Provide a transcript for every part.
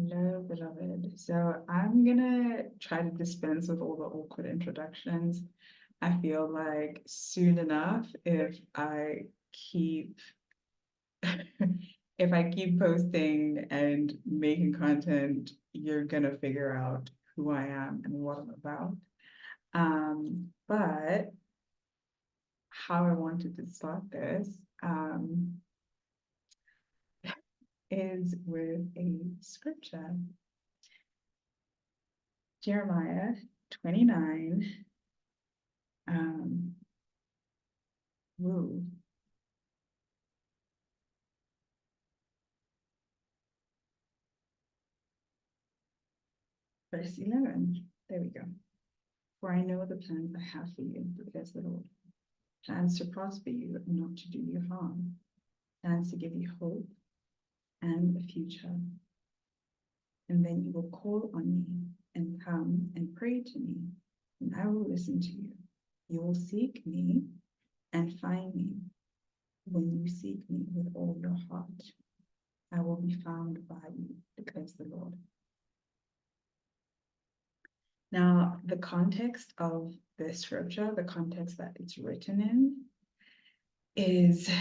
Hello, beloved. So I'm gonna try to dispense with all the awkward introductions. I feel like soon enough, keep if I keep posting and making content, you're gonna figure out who I am and what I'm about. But how I wanted to start this is with a scripture. Jeremiah 29. Woo. Verse 11. There we go. For I know the plans I have for you, declares the Lord. Plans to prosper you and not to do you harm. Plans to give you hope and a future. And then you will call on me and come and pray to me, and I will listen to you. You will seek me and find me when you seek me with all your heart. I will be found by you, declares the Lord. Now, the context of this scripture, the context that it's written in, is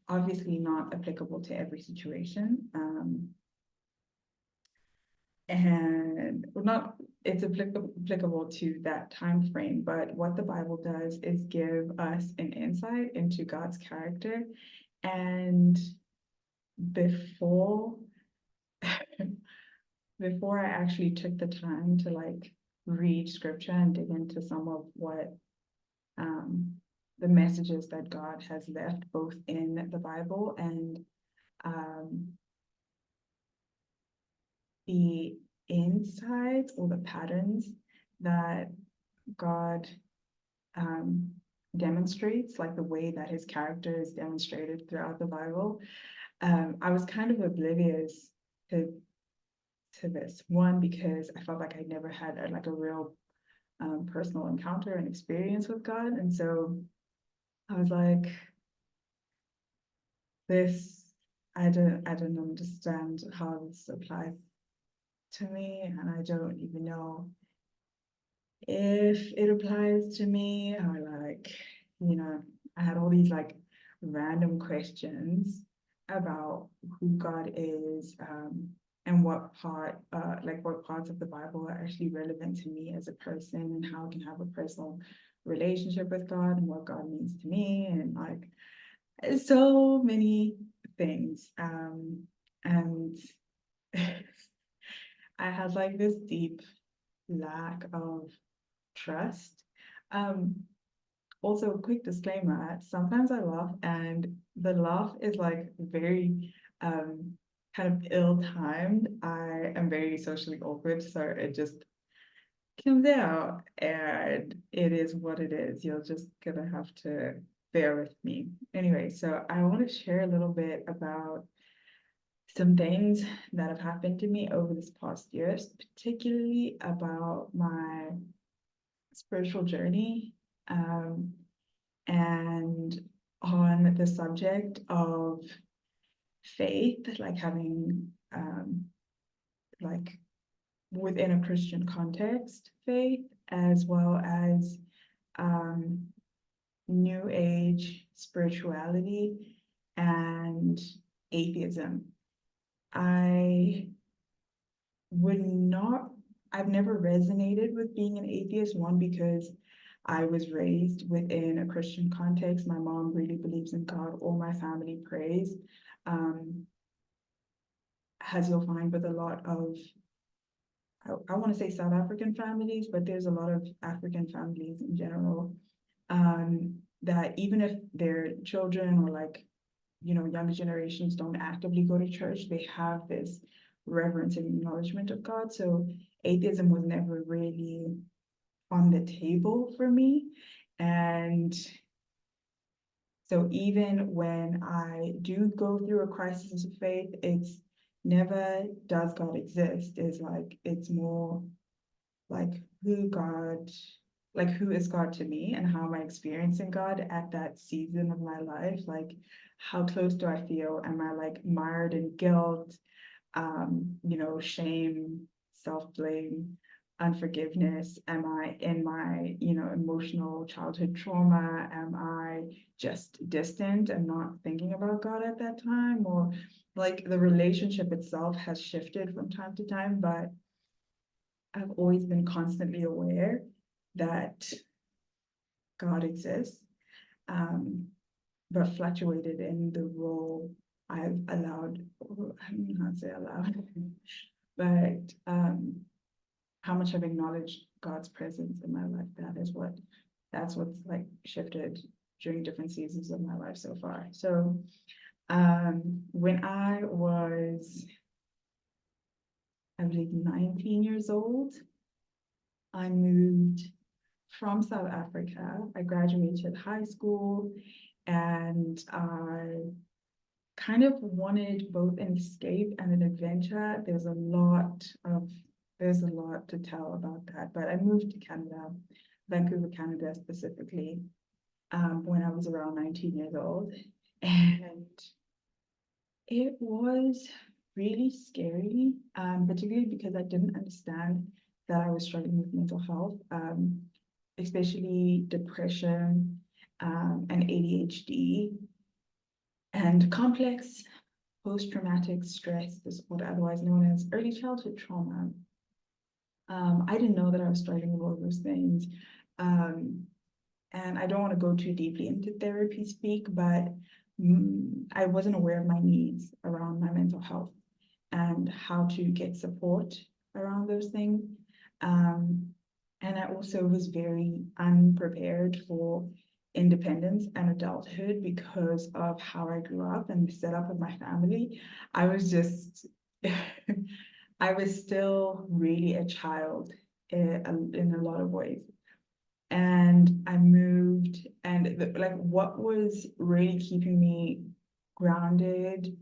obviously not applicable to every situation. And not it's applicable to that time frame, but what the Bible does is give us an insight into God's character. And before before I actually took the time to read scripture and dig into some of what the messages that God has left both in the Bible and the insights or the patterns that God demonstrates, like the way that his character is demonstrated throughout the Bible. I was kind of oblivious to this one because I felt like I never had a real personal encounter and experience with God. And so I was like, I don't understand how this applies to me, and I don't even know if it applies to me, or I had all these random questions about who God is, and what parts of the Bible are actually relevant to me as a person, and how I can have a personal relationship with God, and what God means to me, and so many things. And I had this deep lack of trust. Also, quick disclaimer, sometimes I laugh and the laugh is very kind of ill-timed. I am very socially awkward, so it just comes out and it is what it is. You're just gonna have to bear with me. Anyway, so I want to share a little bit about some things that have happened to me over this past year, particularly about my spiritual journey, and on the subject of faith, like having like within a Christian context, faith, as well as New Age spirituality and atheism. I've never resonated with being an atheist, one, because I was raised within a Christian context. My mom really believes in God. All my family prays. As you'll find with a lot of, I want to say South African families, but there's a lot of African families in general, that even if their children or younger generations don't actively go to church, they have this reverence and acknowledgement of God. So atheism was never really on the table for me. And so even when I do go through a crisis of faith, it's never does God exist. It's more who is God to me, and how am I experiencing God at that season of my life? How close do I feel? Am I mired in guilt? shame, self-blame, unforgiveness? Am I in my, emotional childhood trauma? Am I just distant and not thinking about God at that time? Or like the relationship itself has shifted from time to time, but I've always been constantly aware that God exists, um, but fluctuated in the role I've allowed, I don't know how to say allowed, but how much I've acknowledged God's presence in my life. That's what's like shifted during different seasons of my life so far. So when I was, I believe, 19 years old, I moved from South Africa. I graduated high school and I kind of wanted both an escape and an adventure. There's a lot to tell about that, but I moved to Canada, Vancouver, Canada specifically, when I was around 19 years old. And it was really scary, particularly because I didn't understand that I was struggling with mental health, especially depression, and ADHD, and complex post-traumatic stress disorder, otherwise known as early childhood trauma. I didn't know that I was struggling with all those things. And I don't want to go too deeply into therapy speak, but I wasn't aware of my needs around my mental health and how to get support around those things. And I also was very unprepared for independence and adulthood because of how I grew up and the setup of my family. I was just, I was still really a child in a lot of ways. And I moved, and like what was really keeping me grounded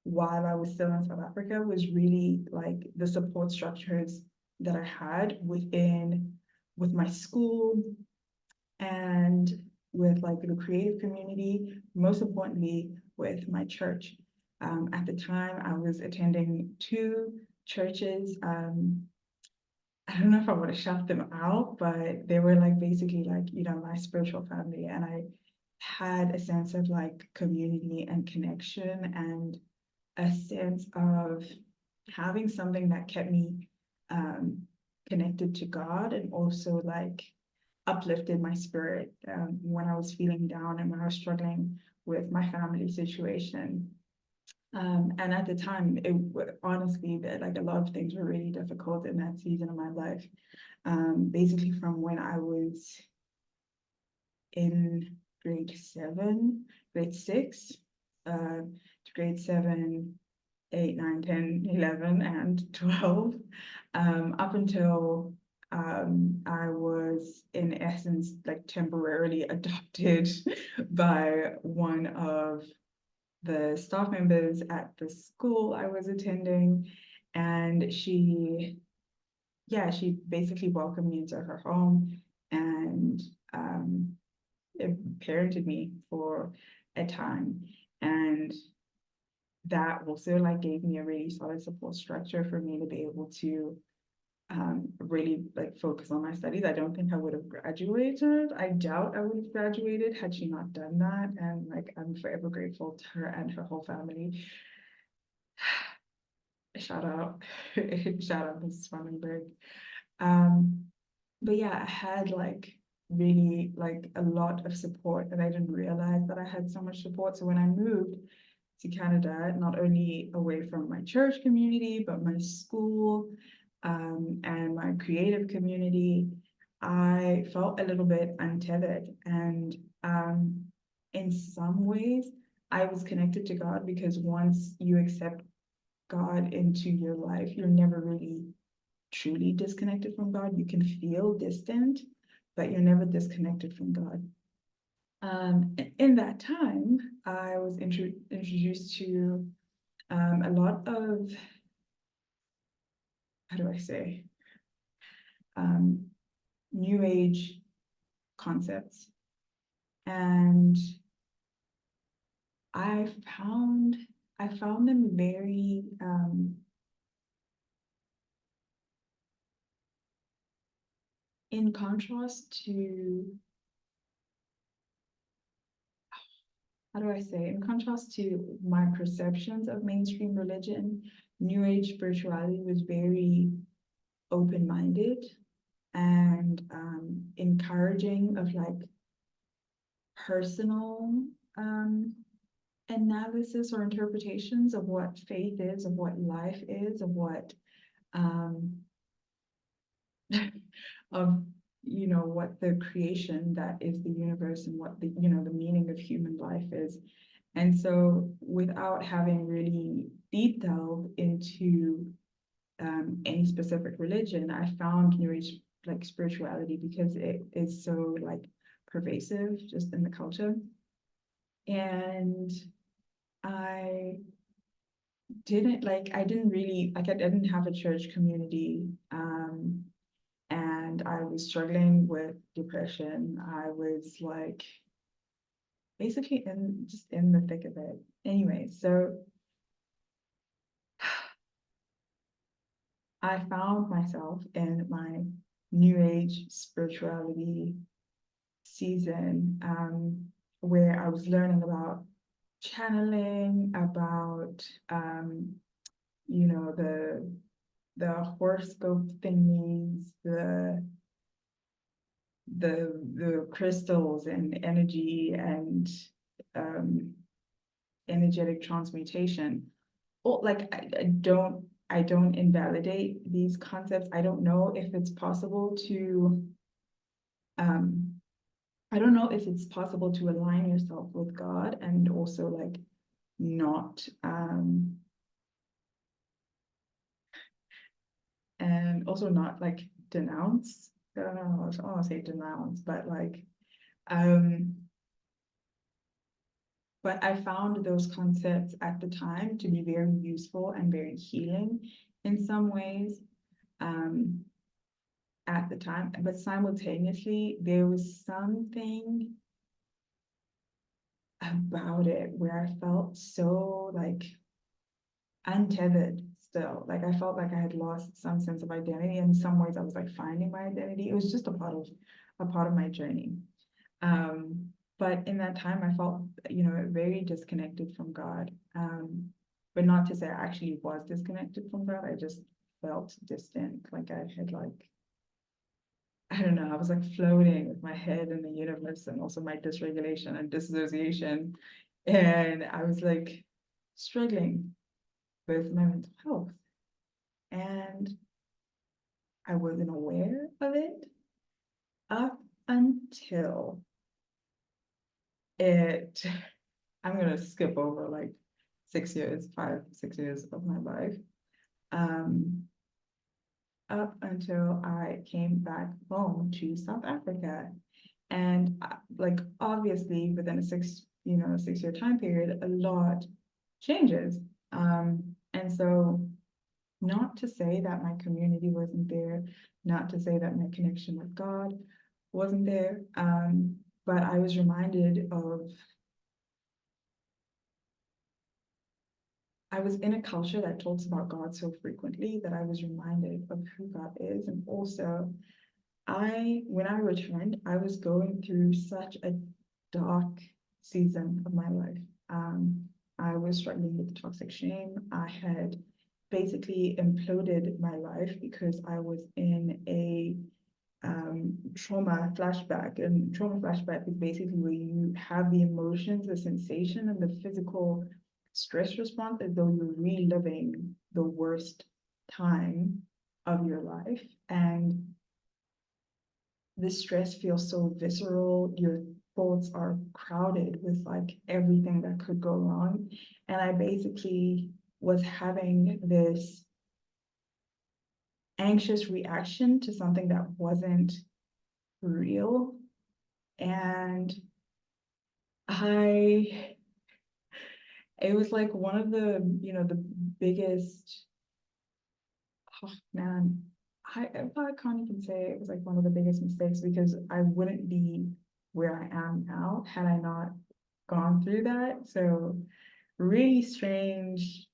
while I was still in South Africa was really like the support structures that I had with my school and with like the creative community, most importantly with my church. At the time, I was attending two churches. I don't know if I want to shout them out, but they were like basically like, my spiritual family. And I had a sense of like community and connection and a sense of having something that kept me connected to God and also like uplifted my spirit when I was feeling down and when I was struggling with my family situation. And at the time, honestly, like a lot of things were really difficult in that season of my life. Basically, from when I was in grade 6, to grade 7, 8, 9, 10, 11, and 12, up until I was in essence like temporarily adopted by one of the staff members at the school I was attending, and she basically welcomed me into her home and it parented me for a time. And that also like gave me a really solid support structure for me to be able to really like focus on my studies. I don't think I would have graduated. I doubt I would have graduated had she not done that. And like I'm forever grateful to her and her whole family. Shout out, shout out Mrs. Vandenberg. But yeah, I had like really like a lot of support and I didn't realize that I had so much support. So when I moved to Canada, not only away from my church community, but my school and my creative community, I felt a little bit untethered. And in some ways, I was connected to God because once you accept God into your life, you're never really truly disconnected from God. You can feel distant, but you're never disconnected from God. In that time, I was introduced to a lot of, how do I say, new age concepts. And I found I found them very, in contrast to, how do I say, in contrast to my perceptions of mainstream religion, New Age spirituality was very open-minded and encouraging of like personal analysis or interpretations of what faith is, of what life is, of what um, of what the creation that is the universe and what the meaning of human life is. And so without having really deep delved into any specific religion, I found New Age like spirituality because it is so like pervasive just in the culture. And I I didn't really like I didn't have a church community. And I was struggling with depression. I was like basically in the thick of it. Anyway, so I found myself in my New Age spirituality season, where I was learning about channeling, about the horoscope thingies, the crystals and energy and um, energetic transmutation. Or like I don't invalidate these concepts. I don't know if it's possible to um, I don't know if it's possible to align yourself with God and also like not and also not like denounce. I don't know, I don't want to say denounce, but like um but I found those concepts at the time to be very useful and very healing in some ways um at the time, but simultaneously there was something about it where I felt so like untethered still. Like I felt like I had lost some sense of identity. In some ways I was like finding my identity. It was just a part of my journey. Um, but in that time I felt, very disconnected from God. But not to say I actually was disconnected from God. I just felt distant. Like I had like, I don't know, I was like floating with my head in the universe and also my dysregulation and dissociation. And I was like struggling with my mental health. And I wasn't aware of it up until it, I'm gonna skip over like 6 years, 5, 6 years of my life. Um, Up until I came back home to South Africa. And like obviously within a 6-year time period, a lot changes. And so not to say that my community wasn't there, not to say that my connection with God wasn't there, but I was reminded of, I was in a culture that talks about God so frequently that I was reminded of who God is. And also, when I returned, I was going through such a dark season of my life. I was struggling with toxic shame. I had basically imploded my life because I was in a trauma flashback. And trauma flashback is basically where you have the emotions, the sensation, and the physical stress response as though you're reliving the worst time of your life. And the stress feels so visceral. Your thoughts are crowded with like everything that could go wrong. And I basically was having this anxious reaction to something that wasn't real. And I, it was like one of the biggest, oh man, I probably can't even say it was like one of the biggest mistakes because I wouldn't be where I am now had I not gone through that. So really strange,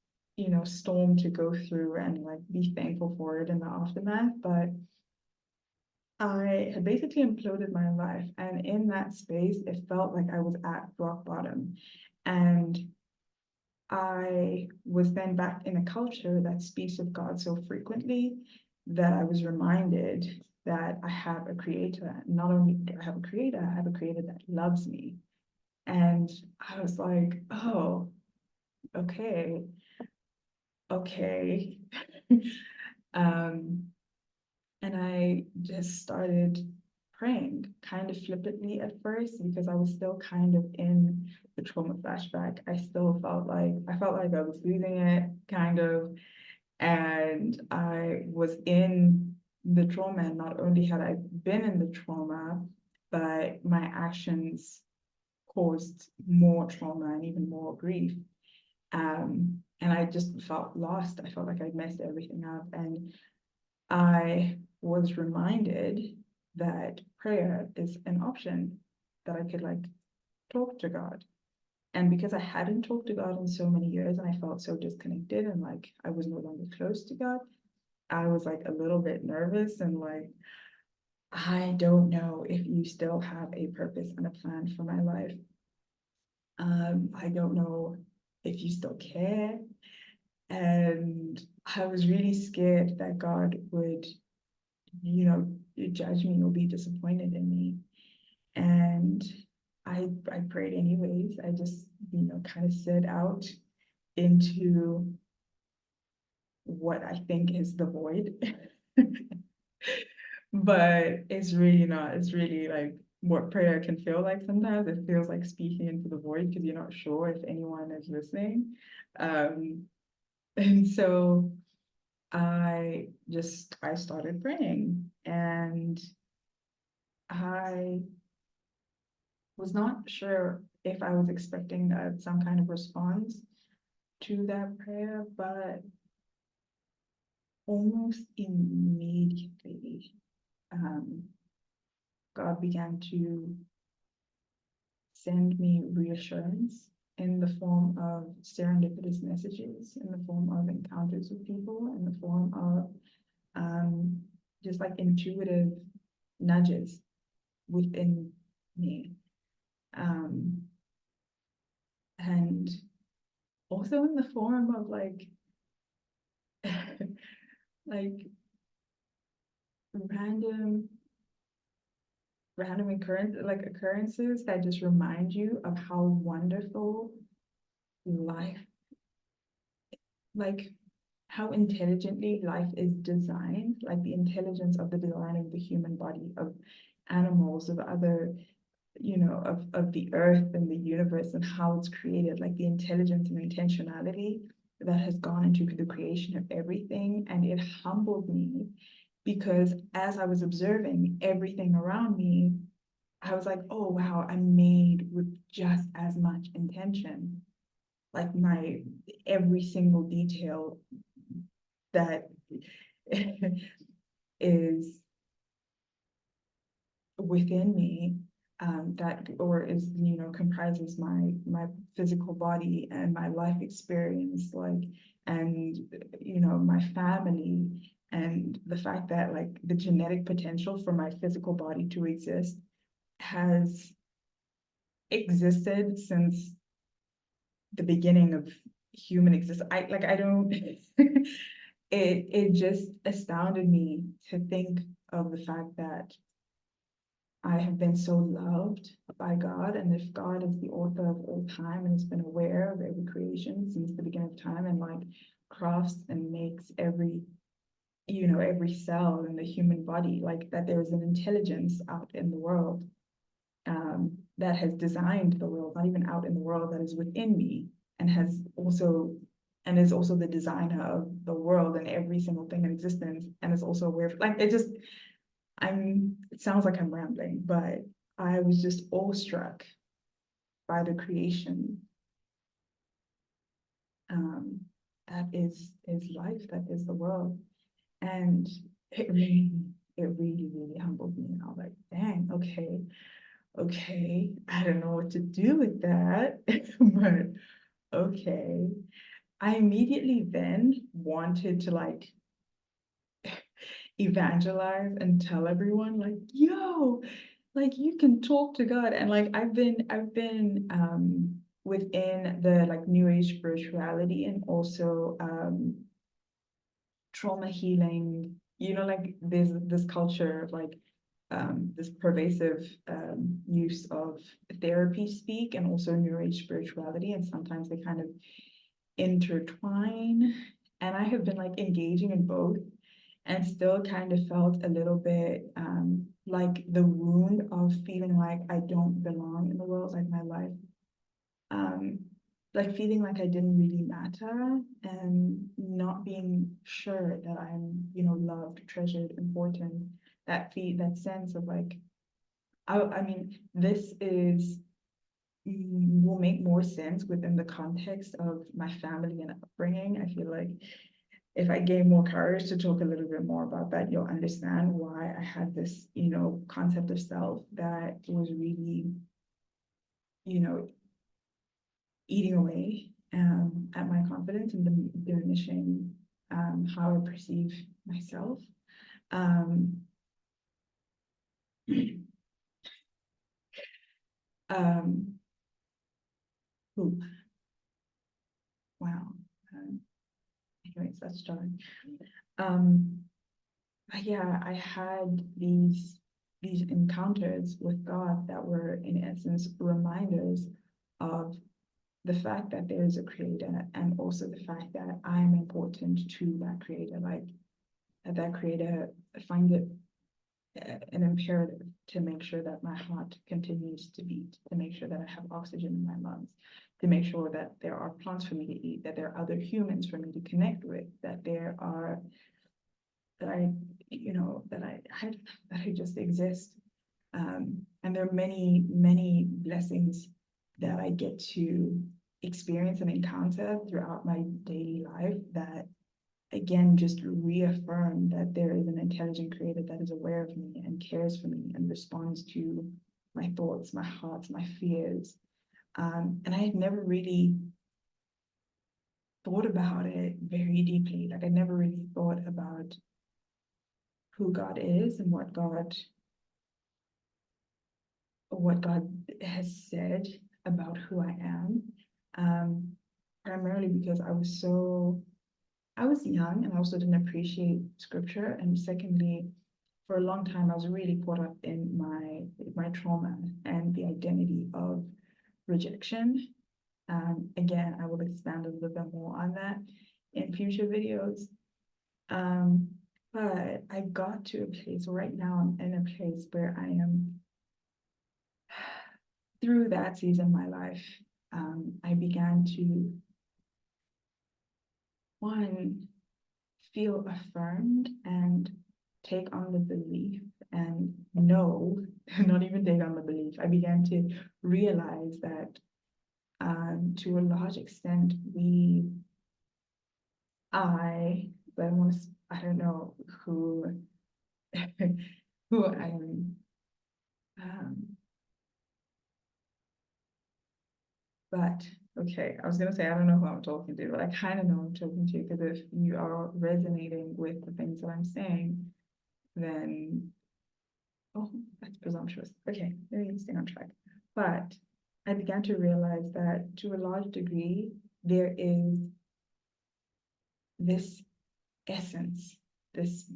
storm to go through and like be thankful for it in the aftermath. But I had basically imploded my life, and in that space, it felt like I was at rock bottom. And I was then back in a culture that speaks of God so frequently that I was reminded that I have a creator. Not only do I have a creator, I have a creator that loves me. And I was like, oh, okay, okay. um, and I just started praying kind of flippantly at first because I was still kind of in the trauma flashback. I felt like I was losing it, kind of, and I was in the trauma. And not only had I been in the trauma, but my actions caused more trauma and even more grief. And I just felt lost. I felt like I'd messed everything up. And I was reminded that prayer is an option, that I could like talk to God. And because I hadn't talked to God in so many years and I felt so disconnected and like I was no longer close to God, I was like a little bit nervous and like, I don't know if you still have a purpose and a plan for my life. I don't know if you still care. And I was really scared that God would, judge me or be disappointed in me. And I prayed anyways. I just, kind of set out into what I think is the void. But it's really not. It's really like what prayer can feel like sometimes. It feels like speaking into the void because you're not sure if anyone is listening. Um, and so I started praying, and I was not sure if I was expecting some kind of response to that prayer, but almost immediately, um, God began to send me reassurance in the form of serendipitous messages, in the form of encounters with people, in the form of just like intuitive nudges within me. Um, and also in the form of like like random occurrences that just remind you of how wonderful life, like how intelligently life is designed, like the intelligence of the design of the human body, of animals, of other, of the earth and the universe and how it's created, like the intelligence and intentionality that has gone into the creation of everything. And it humbled me because as I was observing everything around me, I was like, oh wow, I'm made with just as much intention. Like my every single detail that is within me, that or is comprises my physical body and my life experience, like, and my family, and the fact that like the genetic potential for my physical body to exist has existed since the beginning of human existence. I don't it just astounded me to think of the fact that I have been so loved by God, and if God is the author of all time and has been aware of every creation since the beginning of time, and like crafts and makes every cell in the human body, like that there is an intelligence out in the world, that has designed the world, not even out in the world, that is within me, and is also the designer of the world and every single thing in existence, and is also aware of, like, it sounds like I'm rambling, but I was just awestruck by the creation, um, that is life, that is the world. And it really humbled me. And I was like, dang, okay, I don't know what to do with that. But okay. I immediately then wanted to like evangelize and tell everyone like, yo, like you can talk to God. And like I've been within the like new age spirituality and also trauma healing, like there's this culture of like this pervasive use of therapy speak and also new age spirituality, and sometimes they kind of intertwine. And I have been like engaging in both and still kind of felt a little bit like the wound of feeling like I don't belong in the world, like my life, um, like feeling like I didn't really matter and not being sure that I'm, loved, treasured, important. That sense of like, I mean, this is will make more sense within the context of my family and upbringing. I feel like if I gain more courage to talk a little bit more about that, you'll understand why I had this, concept of self that was really, you know, eating away at my confidence and diminishing how I perceive myself. Um, um, ooh, wow. Um, Anyways, that's starting. Um, yeah, I had these encounters with God that were in essence reminders of the fact that there is a creator and also the fact that I am important to that creator. Like that creator, I find it an imperative to make sure that my heart continues to beat, to make sure that I have oxygen in my lungs, to make sure that there are plants for me to eat, that there are other humans for me to connect with, that there are that I, that I just exist. And there are many, many blessings that I get to experience and encounter throughout my daily life that again just reaffirm that there is an intelligent creator that is aware of me and cares for me and responds to my thoughts, my hearts, my fears. And I had never really thought about it very deeply. Like I never really thought about who God is and what God has said about who I am. Primarily because I was young and I also didn't appreciate scripture. And secondly, for a long time, I was really caught up in my trauma and the identity of rejection. Again, I will expand a little bit more on that in future videos. But I got to a place right now, I'm in a place where I am through that season of my life. I began to one feel affirmed and take on the belief and know, not even take on the belief. I began to realize that to a large extent, but I don't know who, who I am, um, but okay, I was gonna say, I don't know who I'm talking to, but I kind of know who I'm talking to because if you are resonating with the things that I'm saying, then oh, that's presumptuous. Okay, let me stay on track. But I began to realize that to a large degree, there is this essence, this,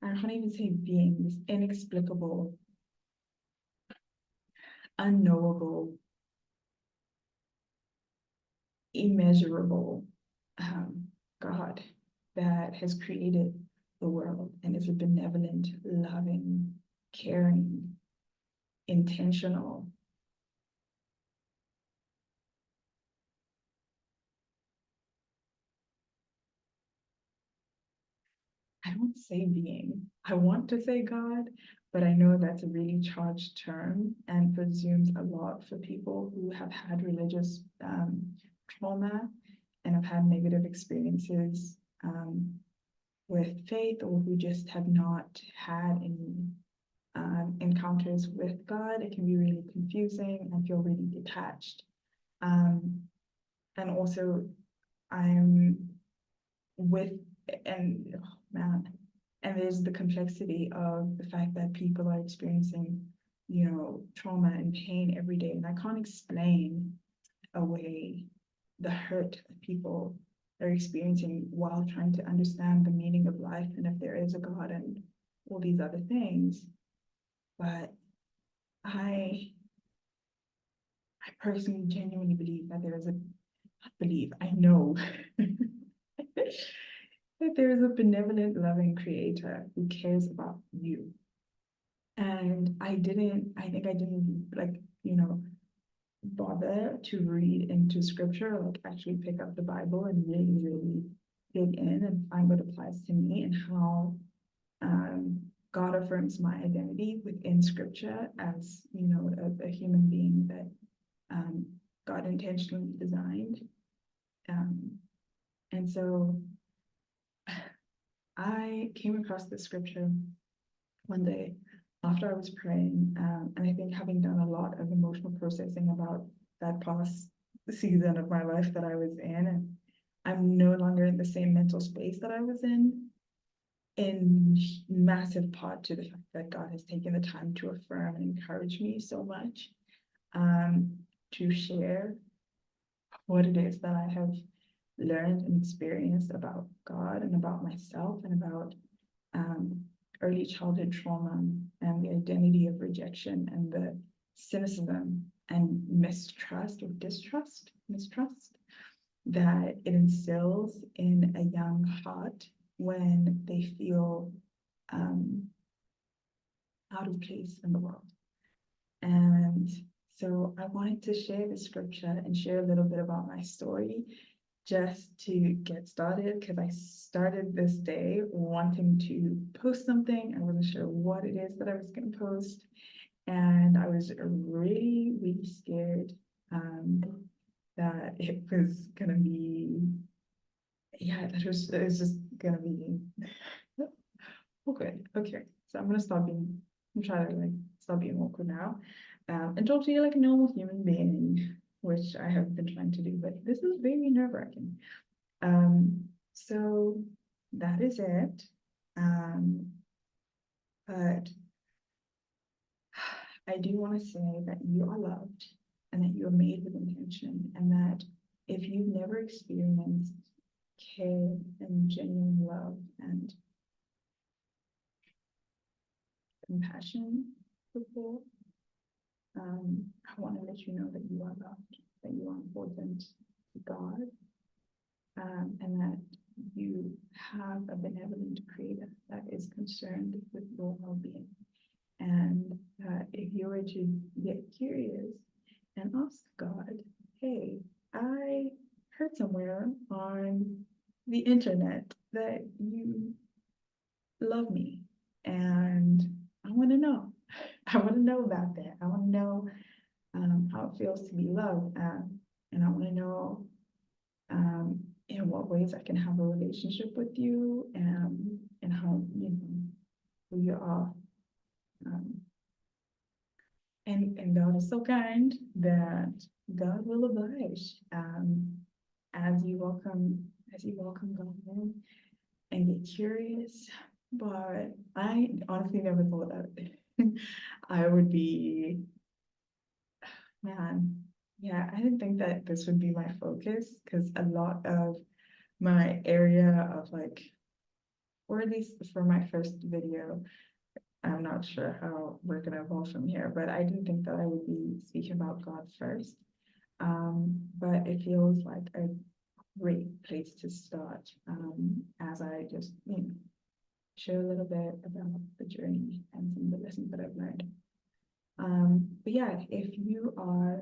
I can't even say being, this inexplicable, unknowable, immeasurable God that has created the world and is a benevolent, loving, caring, intentional. I don't say being. I want to say God, but I know that's a really charged term and presumes a lot for people who have had religious trauma and have had negative experiences with faith, or who just have not had any encounters with God. It can be really confusing and feel really detached. Um, and also I'm with, and oh, man, and there's the complexity of the fact that people are experiencing, trauma and pain every day, and I can't explain away the hurt that people are experiencing while trying to understand the meaning of life and if there is a God and all these other things. But I personally genuinely believe that I know that there is a benevolent, loving creator who cares about you. And I think I didn't bother to read into scripture, like actually pick up the Bible and really, really dig in and find what applies to me and how God affirms my identity within scripture as, a human being that God intentionally designed. And so I came across this scripture one day after I was praying, and I think having done a lot of emotional processing about that past season of my life that I was in, and I'm no longer in the same mental space that I was in massive part to the fact that God has taken the time to affirm and encourage me so much, to share what it is that I have learned and experienced about God and about myself and about early childhood trauma and the identity of rejection and the cynicism and mistrust that it instills in a young heart when they feel out of place in the world. And so I wanted to share the scripture and share a little bit about my story just to get started, because I started this day wanting to post something. I wasn't sure what it is that I was going to post. And I was really, really scared that it was going to be, it was just going to be awkward. Okay, so I'm trying to stop being awkward now, and talk to you like a normal human being, which I have been trying to do, but this is very nerve-wracking. So that is it. But I do want to say that you are loved and that you are made with intention, and that if you've never experienced care and genuine love and compassion before, I want to let you know that you are loved, that you are important to God, and that you have a benevolent creator that is concerned with your well-being. And if you were to get curious and ask God, hey, I heard somewhere on the internet that you love me, and I want to know. I want to know about that. I want to know how it feels to be loved, and I want to know in what ways I can have a relationship with you, and how who you are. And God is so kind that God will oblige as you welcome God in and get curious. But I honestly never thought that I would be, man, yeah, I didn't think that this would be my focus, because a lot of my area of or at least for my first video, I'm not sure how we're gonna evolve from here, but I didn't think that I would be speaking about God first. But it feels like a great place to start, as I just, share a little bit about the journey and some of the lessons that I've learned. But yeah, if you are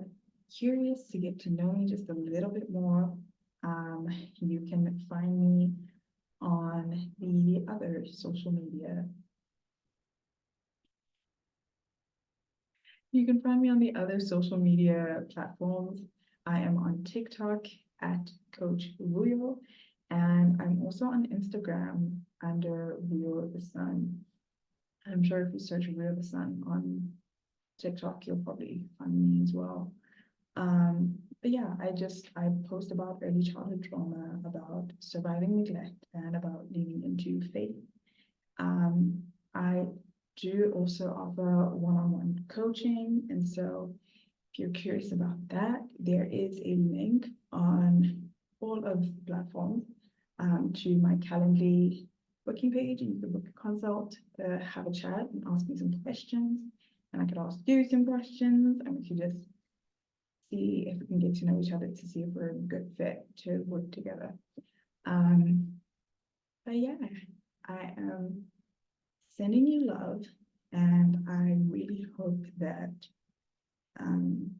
curious to get to know me just a little bit more, you can find me on the other social media. You can find me on the other social media platforms. I am on TikTok at Coach Ruyo, and I'm also on Instagram under Ruyo the Sun. I'm sure if you search Ruyo the Sun on TikTok, you'll probably find me as well. But yeah, I post about early childhood trauma, about surviving neglect, and about leaning into faith. I do also offer one-on-one coaching, and so if you're curious about that, there is a link on all of the platforms to my Calendly booking page, and you can book a consult, have a chat, and ask me some questions, and I could ask you some questions, and we could just see if we can get to know each other to see if we're a good fit to work together. Um, but yeah, I am sending you love, and I really hope that um,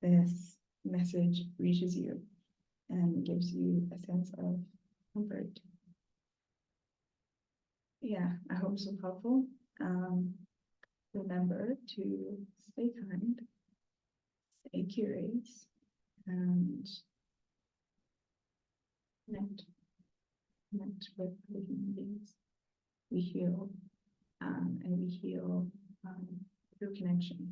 this message reaches you and gives you a sense of comfort. Yeah, I hope so helpful. Remember to stay kind, stay curious, and connect, connect with other human beings. We heal, and we heal through connection.